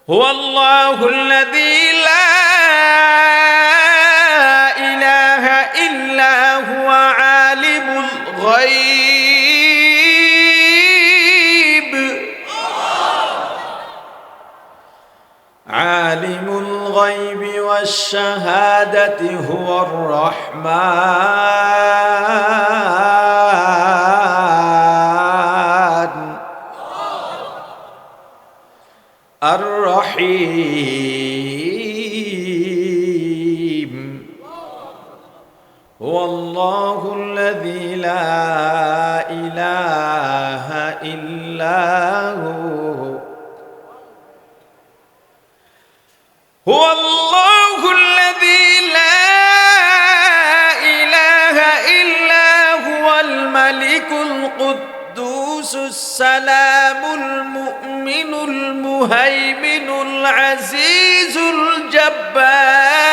হুয়াল্লাহু আল্লাযী লা ইলাহা ইল্লা হুয়া আলিমুল গায়ব আলিমুল গায়বি ওয়াশ শাহাদাতি হুয়ার রাহমান আর রহিম হুয়াল্লাহু আল্লাযী লা ইলাহা ইল্লা হু হুয়াল্লাহু আল্লাযী লা ইলাহা ইল্লা হুয়াল মালিকুল কুদ্দুসুস সালামুল মুমিনুল মুহাইমিনুল আজিজুল জাব্বার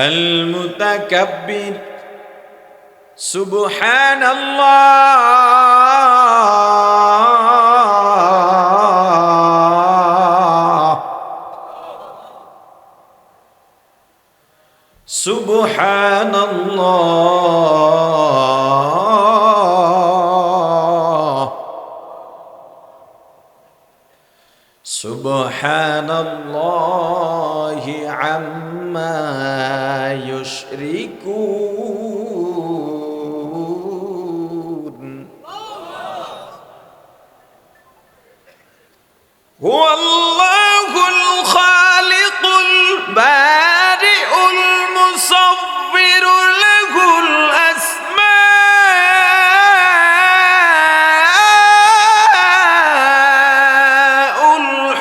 আল মুতাকাব্বির সুবহানাল্লাহ সুবহানাল্লাহ সুবহানাল্লাহি আম্মা ইউশরিকুন হুয়াল্লাহুল খালিকুল বারিউল মুসাব্বিরু লাহুল আসমাউল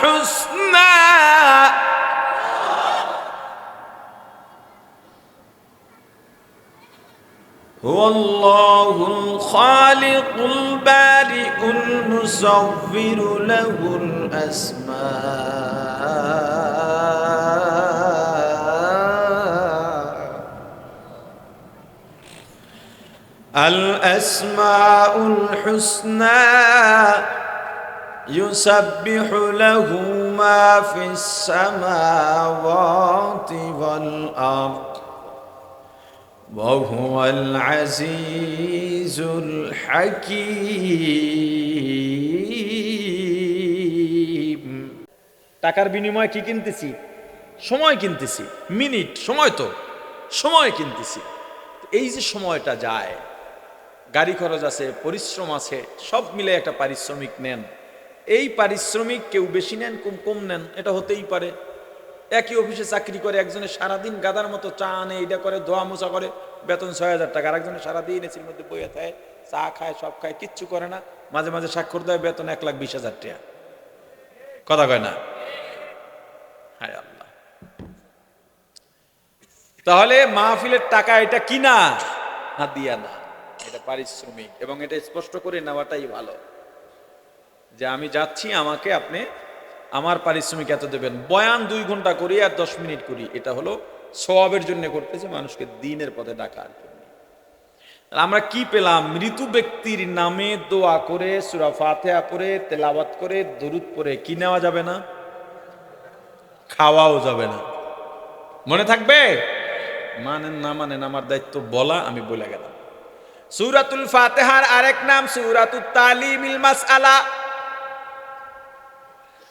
হুসনা হুয়াল্লাহুল খালিকুল বারিউল মুসাব্বিরু লাহুল الأسماء الحسنى يسبح له ما في السماوات والأرض وهو العزيز الحكيم টাকার বিনিময়ে কি কিনতেছি? সময় কিনতেছি, মিনিট সময়, তো সময় কিনতেছি। এই যে সময়টা যায়, গাড়ি খরচ আছে, পরিশ্রম আছে, সব মিলে একটা পারিশ্রমিক নেন। এই পারিশ্রমিক কেউ বেশি নেন, কম নেন, এটা হতেই পারে। একই অফিসে চাকরি করে একজনের সারাদিন গাদার মতো চা আনে, এইটা করে, ধোয়া মোছা করে, বেতন ৬০০০ টাকা। আর একজনের সারাদিন এসির মধ্যে বইয়ে থাকে, চা খায়, সব খায়, কিচ্ছু করে না, মাঝে মাঝে স্বাক্ষর দেয়, বেতন ১,২০,০০০ টাকা। কথা কয় না? হায় আল্লাহ। তাহলে মাহফিলের টাকা এটা কিনা না দিয়া না, এটা পারিশ্রমিক। এবং এটা স্পষ্ট করে নেওয়াটাই ভালো যে আমি যাচ্ছি, আমাকে আপনি আমার পারিশ্রমিক এত দেবেন। বয়ান ২ ঘন্টা করি আর ১০ মিনিট করি, এটা হলো সওয়াবের জন্য করতেছে, মানুষকে দ্বীনের পথে ডাকার জন্য। আমরা কি পেলাম? মৃত্যু ব্যক্তির নামে দোয়া করে, সূরা ফাতিহা পড়ে, তেলাওয়াত করে, দরুদ পড়ে কি নেওয়া যাবে না? খাওয়াও যাবে না। মনে থাকবে? মানেন না মানেন, আমার দায়িত্ব বলা, আমি বলে গেলাম। সূরাতুল ফাতিহার আরেক নাম সূরাতুত তালিমিল মাসআলা।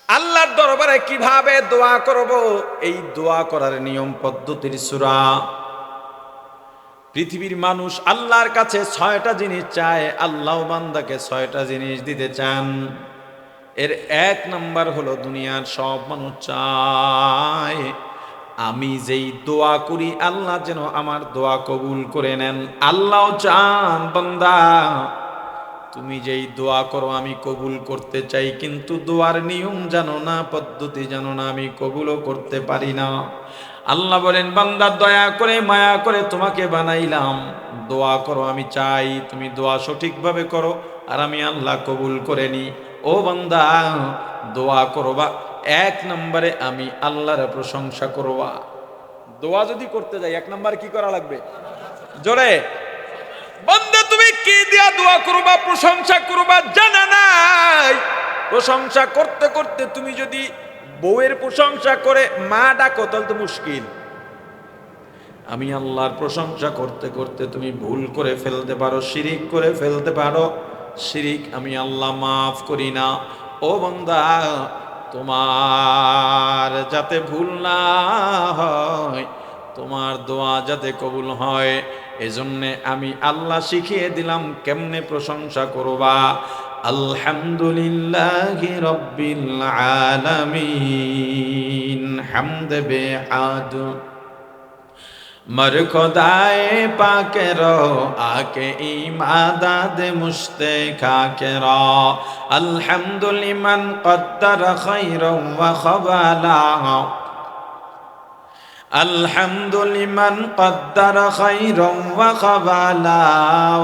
আল্লাহর দরবারে কিভাবে দোয়া করব, এই দোয়া করার নিয়ম পদ্ধতির সূরা। পৃথিবীর মানুষ আল্লাহর কাছে ৬টা জিনিস চায়, আল্লাহ বান্দাকে ৬টা জিনিস দিতে চান। এর ১ নাম্বার হলো, দুনিয়ার সব মানুষ চায় আমি যেই দোয়া করি আল্লাহ যেন আমার দোয়া কবুল করে নেন। আল্লাহ চান বান্দা তুমি যেই দোয়া করো আমি কবুল করতে চাই, কিন্তু দোয়ার নিয়ম জানো না, পদ্ধতি জানো না, আমি কবুলও করতে পারি না। আল্লাহ বলেন, বান্দা দয়া করে মায়া করে তোমাকে বানাইলাম, দোয়া করো, আমি চাই তুমি দোয়া সঠিকভাবে করো আর আমি আল্লাহ কবুল করে নি। ও বান্দা দোয়া করবা, ১ নম্বরে আমি আল্লাহর প্রশংসা করবা। দোয়া যদি করতে যাই ১ নম্বর কি করা লাগবে? জোরে, বান্দা তুমি কি দিয়া দোয়া করবা, প্রশংসা করবা জানা নাই। প্রশংসা করতে করতে তুমি যদি বউয়ের প্রশংসা করে মা ডাকো তাহলে তো মুশকিল। আমি আল্লাহর প্রশংসা করতে করতে তুমি ভুল করে ফেলতে পারো, শিরিক করে ফেলতে পারো। শিরিক আমি আল্লাহ মাফ করি না। ও বান্দা, তোমার যাতে ভুল না হয়, তোমার দোয়া যাতে কবুল হয়, এজন্যে আমি আল্লাহ শিখিয়ে দিলাম কেমনে প্রশংসা করবা। আলহামদুলিল্লাহি রাব্বিল আলামিন হামদে বেআদ মরখদায়ে পাকের আকে ইমাদাদ মুশতে খাকের। আলহামদুলিমান কদ্দার খায়রান ওয়া খাবালা, আলহামদুলিমান কদ্দার খায়রান ওয়া খাবালা,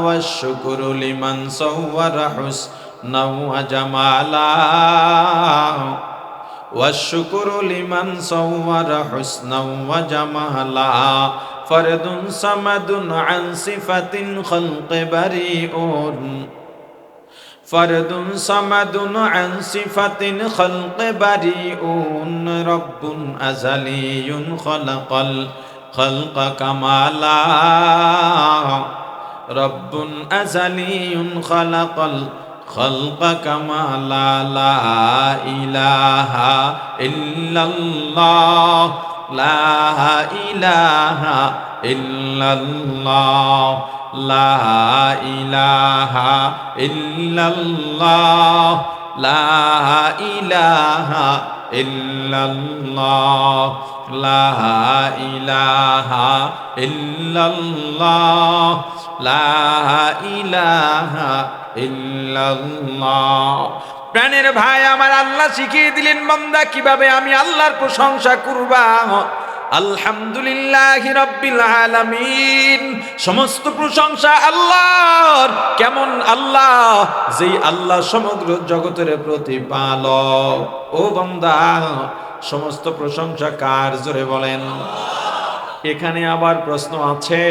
ওয়াশ শুকরু লিমান সাওয়ারা হুসনান ওয়া জামালা, والشكر لمن صور حسنا وجمالا، فرد صمد عن صفة خلق بريء، فرد صمد عن صفة خلق بريء، رب أزلي خلق الخلق كمالا، رب أزلي خلق الخلق كمالا، لا إله إلا الله، لا إله إلا الله، لا إله إلا الله، لا إله إلا الله، لا إله إلا الله، لا إله ইল্লাল্লাহ। প্রাণের ভাই আমার, আল্লাহ শিখিয়ে দিলেন বান্দা কিভাবে আমি আল্লাহর প্রশংসা করবা। আলহামদুলিল্লাহি রাব্বিল আলামিন, সমস্ত প্রশংসা আল্লাহর। কেমন আল্লাহ? যেই আল্লাহ সমগ্র জগতের প্রতিপালক। ও বান্দা, সমস্ত প্রশংসা কার? জোরে বলেন। এখানে আবার প্রশ্ন আছে,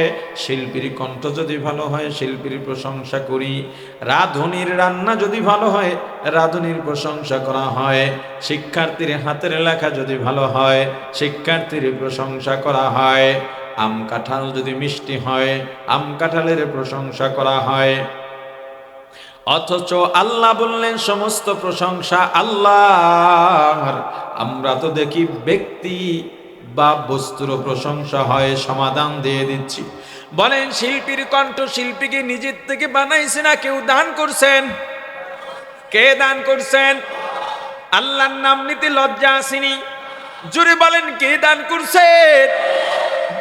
শিল্পীর কণ্ঠ যদি ভালো হয় শিল্পীর প্রশংসা করি, রাঁধুনির রান্না যদি ভালো হয় রাঁধুনির প্রশংসা করা হয়, শিক্ষার্থীর হাতের লেখা যদি ভালো হয় শিক্ষার্থীর প্রশংসা করা হয়, আম কাঁঠাল যদি মিষ্টি হয় আম কাঁঠালের প্রশংসা করা হয়। অথচ আল্লাহ বললেন সমস্ত প্রশংসা আল্লাহর। আমরা তো দেখি ব্যক্তি বা বস্তুর প্রশংসা হয়। সমাধান দিয়ে দিচ্ছি। বলেন, শিল্পীর কণ্ঠ শিল্পীকে নিজের থেকে বানাইছে না কেউ দান করছেন? কে দান করছেন? আল্লাহর নাম নিতে লজ্জা আসেনি? জোরে বলেন, কে দান করছেন?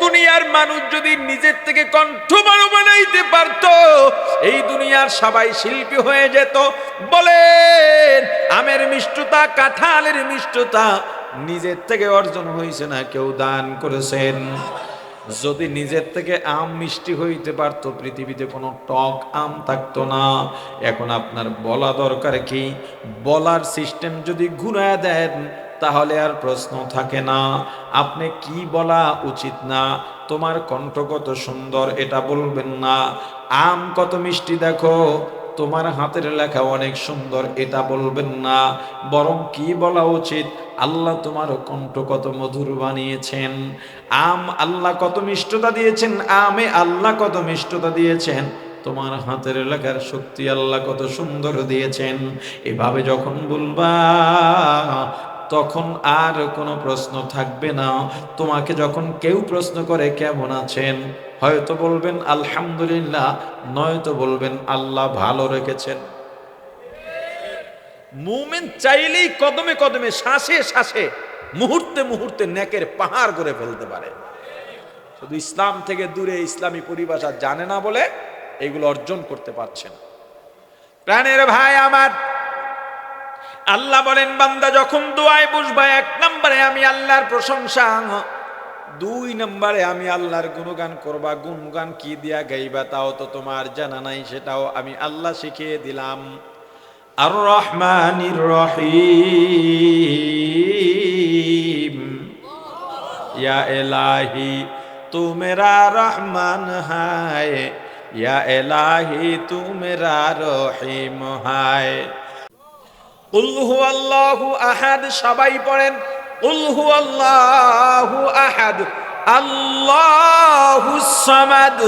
দুনিয়ার মানুষ যদি নিজের থেকে কণ্ঠ ভালো বানাইতে পারত, এই দুনিয়ার সবাই শিল্পী হয়ে যেত। বলেন, আমের মিষ্টতা কাঁঠালের মিষ্টতা নিজের থেকে অর্জন হয়েছে না কেউ দান করেছেন? যদি নিজের থেকে আম মিষ্টি হইতে পারত, পৃথিবীতে কোনো টক আম থাকতো না। এখন আপনার বলা দরকার কি? বলার সিস্টেম যদি ঘুরায় দেন তাহলে আর প্রশ্ন থাকে না। আপনি কি বলা উচিত না, তোমার কণ্ঠ কত সুন্দর এটা বলবেন না, আম কত মিষ্টি দেখো তোমার হাতের লেখা অনেক সুন্দর এটা বলবেন না। বরং কি বলা উচিত? আল্লাহ তোমার কণ্ঠ কত মধুর বানিয়েছেন, আম আল্লাহ কত মিষ্টতা দিয়েছেন, আমে আল্লাহ কত মিষ্টতা দিয়েছেন, তোমার হাতের লেখার শক্তি আল্লাহ কত সুন্দর দিয়েছেন। এভাবে যখন বলবা তখন আর কোনো প্রশ্ন থাকবে না। তোমাকে যখন কেউ প্রশ্ন করে কেমন আছেন, হয়তো বলবেন আলহামদুলিল্লাহ, নয়তো বলবেন আল্লাহ ভালো রেখেছেন। মুমিন চাইলেই কদমে কদমে শ্বাসে শ্বাসে মুহূর্তে মুহূর্তে নেকের পাহাড় করে ফেলতে পারে। শুধু ইসলাম থেকে দূরে, ইসলামী পরিভাষা জানে না বলে এগুলো অর্জন করতে পারছেন। প্রাণের ভাই আমার, আল্লাহ বলেন বান্দা যখন দোয়ায় বসবা, 1 নম্বরে আমি আল্লাহর প্রশংসা, 2 নম্বরে আমি আল্লাহর গুণগান করবা। গুণগান কি দিয়া গাইবা তাও তো তোমার জানা নাই, সেটাও আমি আল্লাহ শিখিয়ে দিলাম। আর রহমানির রহিম, ইয়া ইলাহি তু মেরা রহমান হায়, या इलाही तू मेरा रहीम है। কুল হুয়াল্লাহু আহাদ, সবাই পড়েন কুল হুয়াল্লাহু আহাদ আল্লাহুস সামাদ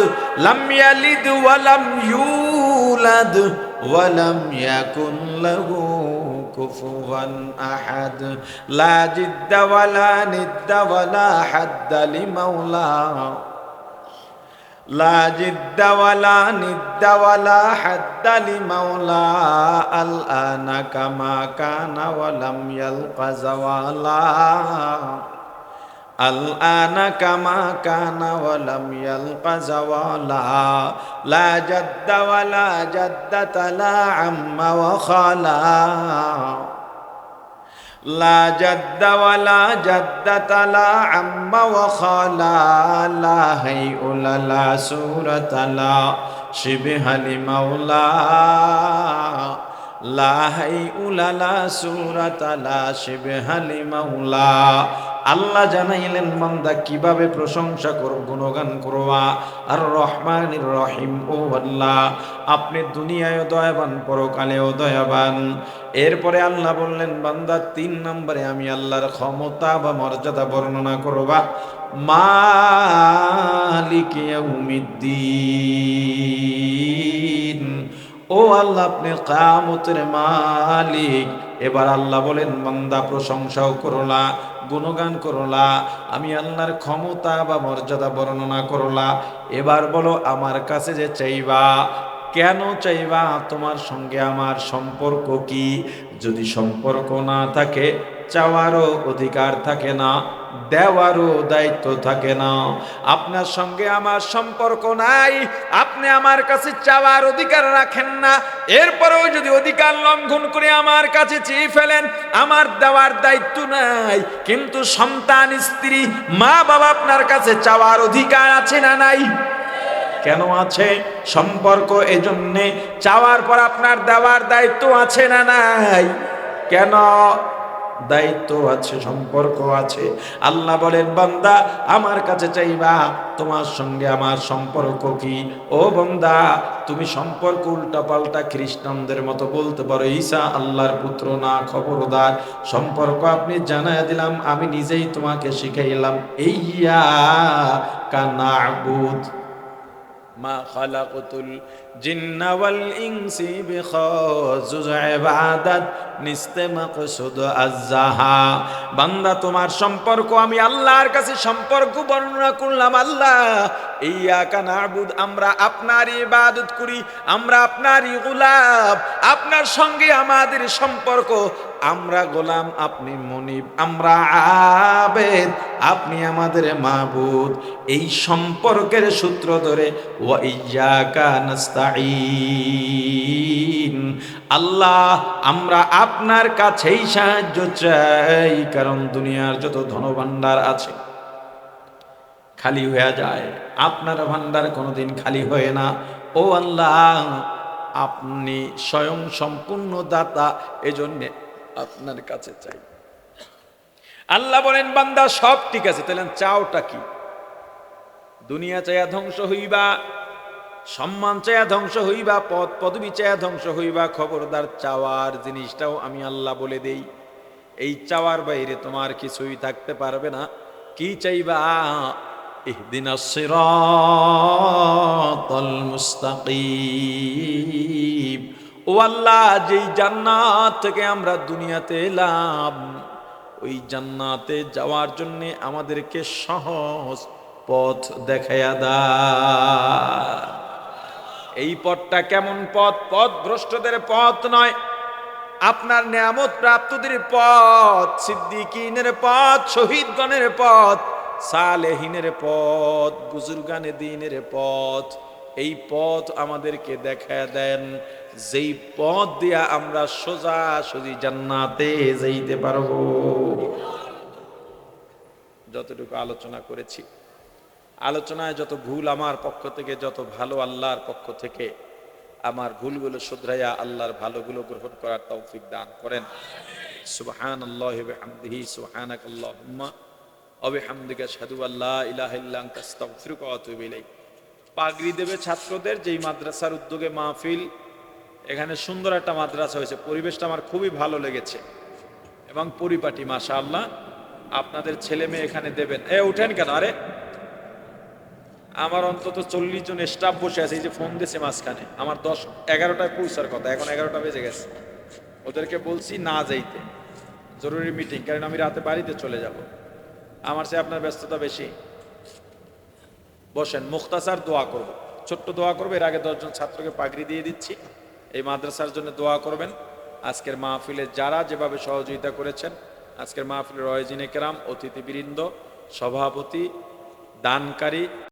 লাম ইয়ালিদ ওয়া লাম ইউলাদ ওয়া লাম ইয়াকুন লাহু কুফুয়ান আহাদ। লা জিদ্দা ওয়া লা নিদ্দা ওয়া লা হাদ্দা লিমাওলা لا جد ولا ند ولا حد لمولى الآن كما كان ولم يلق زوالا الآن كما كان ولم يلق زوالا لا جد ولا جدة لا عم وخالا لا جد ولا جدة لا عم وخالا لا هيء لا سورة لا شبه لمولا لا هيء لا سورة لا شبه لمولا। আল্লাহ জানাইলেন বান্দা কিভাবে প্রশংসা করো, গুণগান করবা। আর রহমানির রহিম, ও আল্লাহ আপনি দুনিয়ায় দয়াবান, পরকালেও দয়াবান। এরপরে আল্লাহ বললেন বান্দা 3 নম্বরে আমি আল্লাহর ক্ষমতা বা মর্যাদা বর্ণনা করবা। মালিক ইয়াউমিদ্দিন, ও আল্লাহ আপনি কিয়ামতের মালিক। এবার আল্লাহ বলেন বান্দা প্রশংসাও করলা, গুণগান করলা, আমি আল্লাহর ক্ষমতা বা মর্যাদা বর্ণনা করলা। এবার বলো আমার কাছে যে চাইবা, কেন চাইবা? তোমার সঙ্গে আমার সম্পর্ক কি? যদি সম্পর্ক না থাকে চাওয়ারও অধিকার থাকে না, দেওয়ারও দায়িত্ব থাকে না। আপনার সঙ্গে আমার সম্পর্ক নাই, আপনি আমার কাছে চাওয়ার অধিকার রাখেন না। এরপরেও যদি অধিকার লঙ্ঘন করে আমার কাছে চেয়ে ফেলেন, আমার দেওয়ার দায়িত্ব নাই। কিন্তু সন্তান, স্ত্রী, মা বাবা আপনার কাছে চাওয়ার অধিকার আছে না নাই? কেন আছে? সম্পর্ক এজন্যে, চাওয়ার পর আপনার দেওয়ার দায়িত্ব আছে না নাই? কেন? দায়িত্ব আছে, সম্পর্ক আছে। আল্লাহ বলেন বান্দা আমার কাছে চাইবা, তোমার সঙ্গে আমার সম্পর্ক কি? ও বান্দা তুমি সম্পর্ক উল্টা পাল্টা খ্রিস্টানদের মতো বলতে পারো ঈসা আল্লাহর পুত্র না, খবরদার। সম্পর্ক আপনি জানায় দিলাম, আমি নিজেই তোমাকে শিখাইলাম। ইয়্যাকা না'বুদ মা খালাকতুল জিন্না ওয়াল ইনসি বিখাজুজ ইবাদাত নিস্তে মাকসুদ আযহা। বান্দা তোমার সম্পর্ক আমি আল্লাহর কাছে সম্পর্ক বর্ণনা করলাম। আল্লাহ ইয়াকা না'বুদ, আমরা আপনার ইবাদত করি, আমরা আপনারই গোলাম। আপনার সঙ্গে আমাদের সম্পর্ক, আমরা গোলাম, আপনি মুনিব, আমরা আবেদ, আপনি আমাদের মাবুদ। এই সম্পর্কের সূত্র ধরে ওয়া ইয়্যাকা নাস্তাঈন, আল্লাহ আমরা আপনার কাছেই সাহায্য চাই। কারণ দুনিয়ার যত ধনভাণ্ডার আছে খালি হয়ে যায়, আপনার ভাণ্ডার কোনোদিন খালি হয় না। ও আল্লাহ আপনি স্বয়ং সম্পূর্ণ দাতা, এজন্য আপনার কাছে চাই। আল্লাহ বলেন বান্দা সব ঠিক আছে, তাহলে চাওটা কি? দুনিয়া চাইয়া ধ্বংস হইবা, সম্মান চাইয়া ধ্বংস হইবা, পদ পদবি চাইয়া ধ্বংস হইবা, খবরদার চাওয়ার জিনিসটাও আমি আল্লাহ বলে দেই। এই চাওয়ার বাইরে তোমার কিছুই থাকতে পারবে না। কি চাইবা? ইহদিনাস সিরাতাল মুস্তাকিম। ও আল্লাহ যেই জান্নাত থেকে আমরা দুনিয়াতে এলাম, ওই জান্নাতে যাওয়ার জন্য আমাদেরকে সহজ পথ দেখায়া দাও। এই পথটা কেমন পথ? পথ ভ্রষ্টদের পথ নয়, আপনার নিয়ামত প্রাপ্তদের পথ, সিদ্দিকিনের পথ, শহীদগণের পথ, সালেহিনের পথ, বুজুর্গানে দ্বীনের পথ। এই পথ আমাদেরকে দেখায় দেন, যেই পথ দিয়া আমরা সোজাসুজি জান্নাতে যাইতে পারবো। যতটুকু আলোচনা করেছি, আলোচনায় যত ভুল আমার পক্ষ থেকে, যত ভালো আল্লাহর পক্ষ থেকে, আমার ভুলগুলো শুধরাইয়া আল্লাহর ভালোগুলো গ্রহণ করার তৌফিক দান করেন। সুবহানাল্লাহি ওয়া বিহামদিহি, সুবহানাকাল্লাহুম্মা ওয়া বিহামদিকা আশহাদু আল্লা ইলাহা ইল্লা আনতা আস্তাগফিরুকা ওয়া আতুবু ইলাইক। পাগড়ি দেবে ছাত্রদের, যেই মাদ্রাসার উদ্যোগে মাহফিল। এখানে সুন্দর একটা মাদ্রাসা হয়েছে, পরিবেশটা আমার খুবই ভালো লেগেছে এবং পরিপাটি মাশাআল্লাহ। আপনাদের ছেলে মেয়ে এখানে দেবেন। উঠেন কেন? আরে আমার অন্তত 40 জন স্টাফ বসে আছে, এই যে ফোন দিয়েছে মাঝখানে। আমার 10-11টায় পৌঁছার কথা, এখন 11টা বেজে গেছে। ওদেরকে বলছি না যাইতে, জরুরি মিটিং, কারণ আমি রাতে বাড়িতে চলে যাব। আমার চেয়ে আপনার ব্যস্ততা বেশি। বসেন, মুখতাসার দোয়া করব, ছোট্ট দোয়া করবো। এর আগে 10 জন ছাত্রকে পাগড়ি দিয়ে দিচ্ছি। এই মাদ্রাসার জন্য দোয়া করবেন। আজকের মাহফিলে যারা যেভাবে সহযোগিতা করেছেন, আজকের মাহফিলের আয়োজনে কেরাম, অতিথিবৃন্দ, সভাপতি, দানকারী,